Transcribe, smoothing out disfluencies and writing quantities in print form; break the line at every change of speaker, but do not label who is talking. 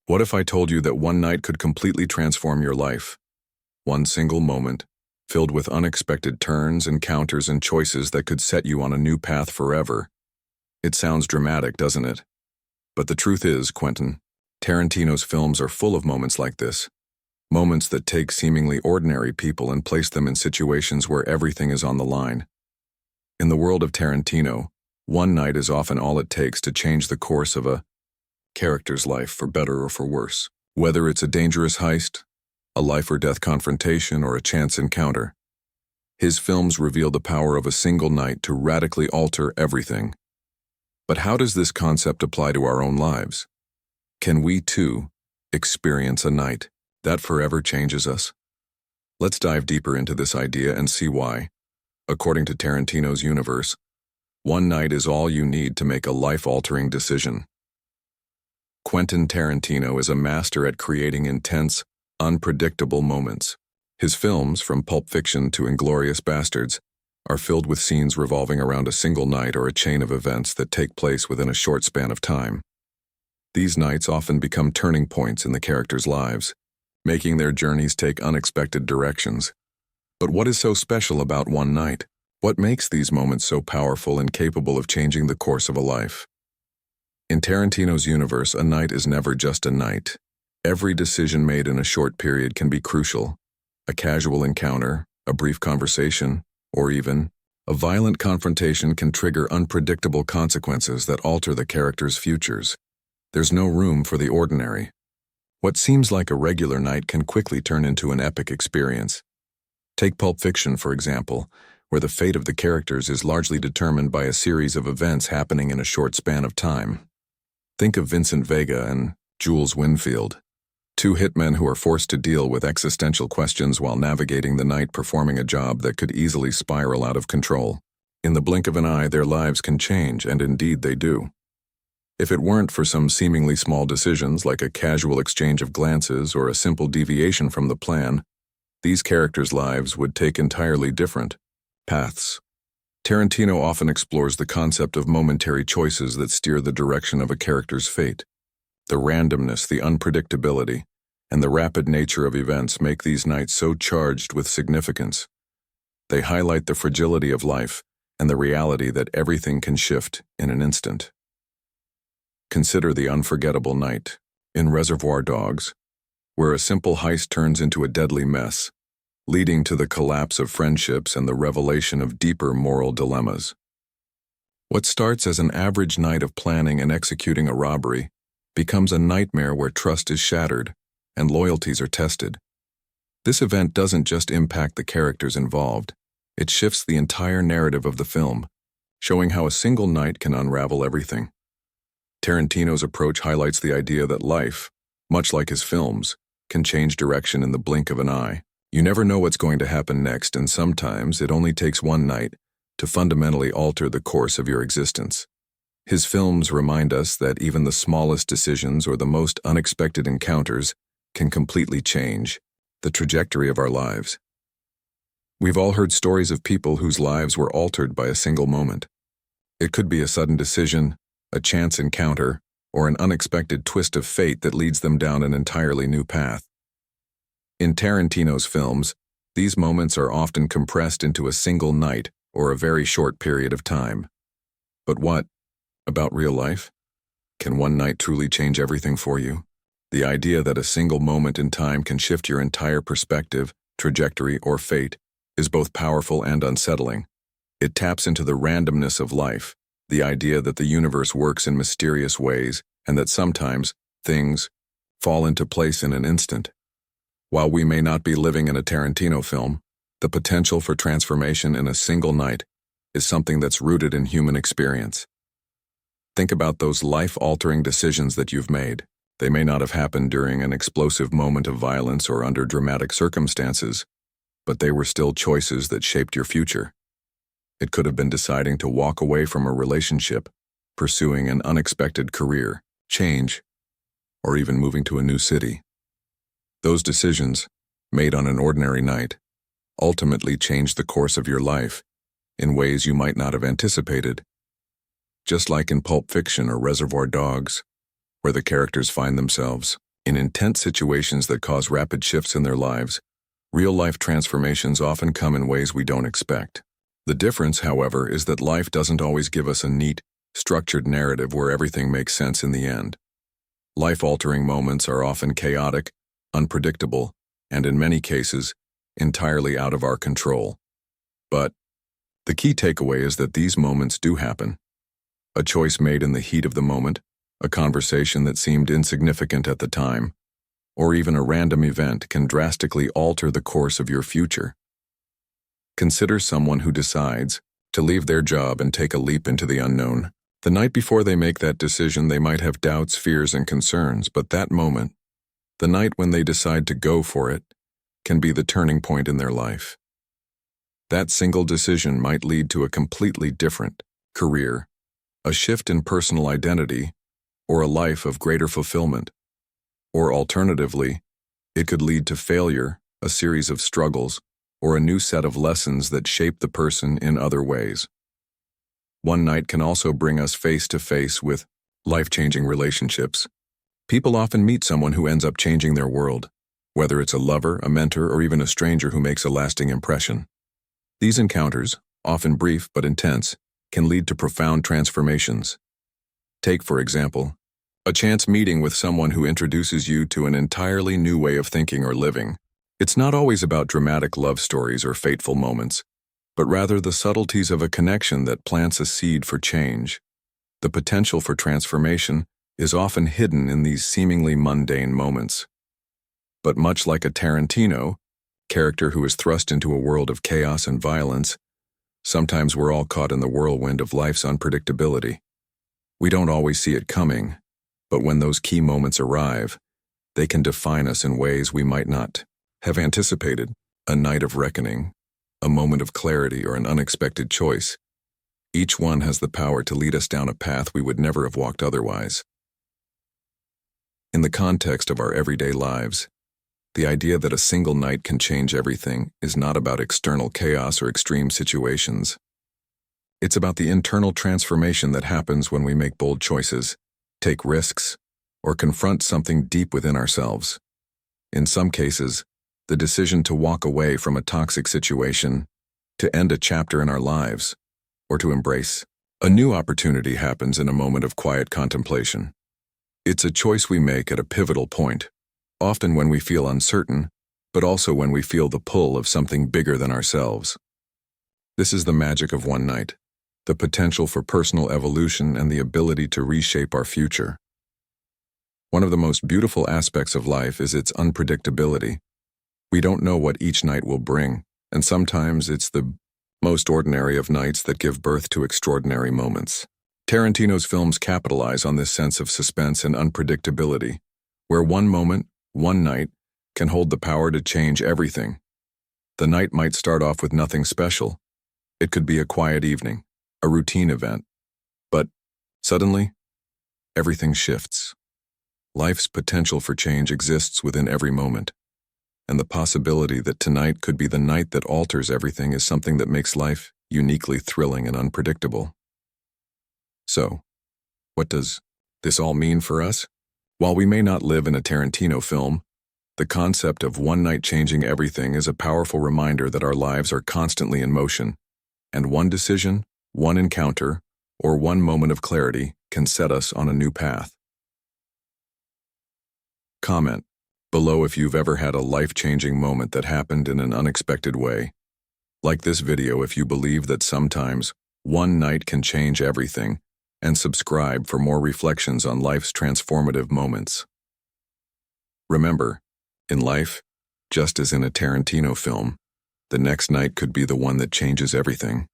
What if I told you that one night could completely transform your life? One single moment, filled with unexpected turns, encounters, and choices that could set you on a new path forever. It sounds dramatic, doesn't it? But the truth is, Quentin, Tarantino's films are full of moments like this. Moments that take seemingly ordinary people and place them in situations where everything is on the line. In the world of Tarantino, one night is often all it takes to change the course of a character's life for better or for worse. Whether it's a dangerous heist, a life-or-death confrontation, or a chance encounter, his films reveal the power of a single night to radically alter everything. But how does this concept apply to our own lives? Can we, too, experience a night that forever changes us? Let's dive deeper into this idea and see why. According to Tarantino's universe, one night is all you need to make a life-altering decision. Quentin Tarantino is a master at creating intense, unpredictable moments. His films, from Pulp Fiction to Inglourious Basterds, are filled with scenes revolving around a single night or a chain of events that take place within a short span of time. These nights often become turning points in the characters' lives, making their journeys take unexpected directions. But what is so special about one night? What makes these moments so powerful and capable of changing the course of a life? In Tarantino's universe, a night is never just a night. Every decision made in a short period can be crucial. A casual encounter, a brief conversation, or even a violent confrontation can trigger unpredictable consequences that alter the character's futures. There's no room for the ordinary. What seems like a regular night can quickly turn into an epic experience. Take Pulp Fiction, for example, where the fate of the characters is largely determined by a series of events happening in a short span of time. Think of Vincent Vega and Jules Winfield, two hitmen who are forced to deal with existential questions while navigating the night, performing a job that could easily spiral out of control. In the blink of an eye, their lives can change, and indeed they do. If it weren't for some seemingly small decisions like a casual exchange of glances or a simple deviation from the plan, these characters' lives would take entirely different paths. Tarantino often explores the concept of momentary choices that steer the direction of a character's fate. The randomness, the unpredictability, and the rapid nature of events make these nights so charged with significance. They highlight the fragility of life and the reality that everything can shift in an instant. Consider the unforgettable night in Reservoir Dogs, where a simple heist turns into a deadly mess, leading to the collapse of friendships and the revelation of deeper moral dilemmas. What starts as an average night of planning and executing a robbery becomes a nightmare where trust is shattered and loyalties are tested. This event doesn't just impact the characters involved, it shifts the entire narrative of the film, showing how a single night can unravel everything. Tarantino's approach highlights the idea that life, much like his films, can change direction in the blink of an eye. You never know what's going to happen next, and sometimes it only takes one night to fundamentally alter the course of your existence. His films remind us that even the smallest decisions or the most unexpected encounters can completely change the trajectory of our lives. We've all heard stories of people whose lives were altered by a single moment. It could be a sudden decision, a chance encounter, or an unexpected twist of fate that leads them down an entirely new path. In Tarantino's films, these moments are often compressed into a single night or a very short period of time. But what about real life? Can one night truly change everything for you? The idea that a single moment in time can shift your entire perspective, trajectory, or fate is both powerful and unsettling. It taps into the randomness of life, the idea that the universe works in mysterious ways and that sometimes things fall into place in an instant. While we may not be living in a Tarantino film, the potential for transformation in a single night is something that's rooted in human experience. Think about those life-altering decisions that you've made. They may not have happened during an explosive moment of violence or under dramatic circumstances, but they were still choices that shaped your future. It could have been deciding to walk away from a relationship, pursuing an unexpected career change, or even moving to a new city. Those decisions, made on an ordinary night, ultimately changed the course of your life in ways you might not have anticipated. Just like in Pulp Fiction or Reservoir Dogs, where the characters find themselves In intense situations that cause rapid shifts in their lives, real-life transformations often come in ways we don't expect. The difference, however, is that life doesn't always give us a neat, structured narrative where everything makes sense in the end. Life-altering moments are often chaotic, unpredictable, and in many cases, entirely out of our control. But the key takeaway is that these moments do happen. A choice made in the heat of the moment, a conversation that seemed insignificant at the time, or even a random event can drastically alter the course of your future. Consider someone who decides to leave their job and take a leap into the unknown. The night before they make that decision, they might have doubts, fears, and concerns, but that moment, the night when they decide to go for it, can be the turning point in their life. That single decision might lead to a completely different career, a shift in personal identity, or a life of greater fulfillment. Or alternatively, it could lead to failure, a series of struggles, or a new set of lessons that shape the person in other ways. One night can also bring us face to face with life-changing relationships. People often meet someone who ends up changing their world, whether it's a lover, a mentor, or even a stranger who makes a lasting impression. These encounters, often brief but intense, can lead to profound transformations. Take, for example, a chance meeting with someone who introduces you to an entirely new way of thinking or living. It's not always about dramatic love stories or fateful moments, but rather the subtleties of a connection that plants a seed for change. The potential for transformation is often hidden in these seemingly mundane moments. But much like a Tarantino character who is thrust into a world of chaos and violence, sometimes we're all caught in the whirlwind of life's unpredictability. We don't always see it coming, but when those key moments arrive, they can define us in ways we might not have anticipated. A night of reckoning, a moment of clarity, or an unexpected choice. Each one has the power to lead us down a path we would never have walked otherwise. In the context of our everyday lives, the idea that a single night can change everything is not about external chaos or extreme situations. It's about the internal transformation that happens when we make bold choices, take risks, or confront something deep within ourselves. In some cases, the decision to walk away from a toxic situation, to end a chapter in our lives, or to embrace a new opportunity happens in a moment of quiet contemplation. It's a choice we make at a pivotal point, often when we feel uncertain, but also when we feel the pull of something bigger than ourselves. This is the magic of one night, the potential for personal evolution and the ability to reshape our future. One of the most beautiful aspects of life is its unpredictability. We don't know what each night will bring, and sometimes it's the most ordinary of nights that give birth to extraordinary moments. Tarantino's films capitalize on this sense of suspense and unpredictability, where one moment, one night, can hold the power to change everything. The night might start off with nothing special. It could be a quiet evening, a routine event. But suddenly, everything shifts. Life's potential for change exists within every moment, and the possibility that tonight could be the night that alters everything is something that makes life uniquely thrilling and unpredictable. So, what does this all mean for us? While we may not live in a Tarantino film, the concept of one night changing everything is a powerful reminder that our lives are constantly in motion, and one decision, one encounter, or one moment of clarity can set us on a new path. Comment below if you've ever had a life-changing moment that happened in an unexpected way. Like this video if you believe that sometimes one night can change everything, and subscribe for more reflections on life's transformative moments. Remember, in life, just as in a Tarantino film, the next night could be the one that changes everything.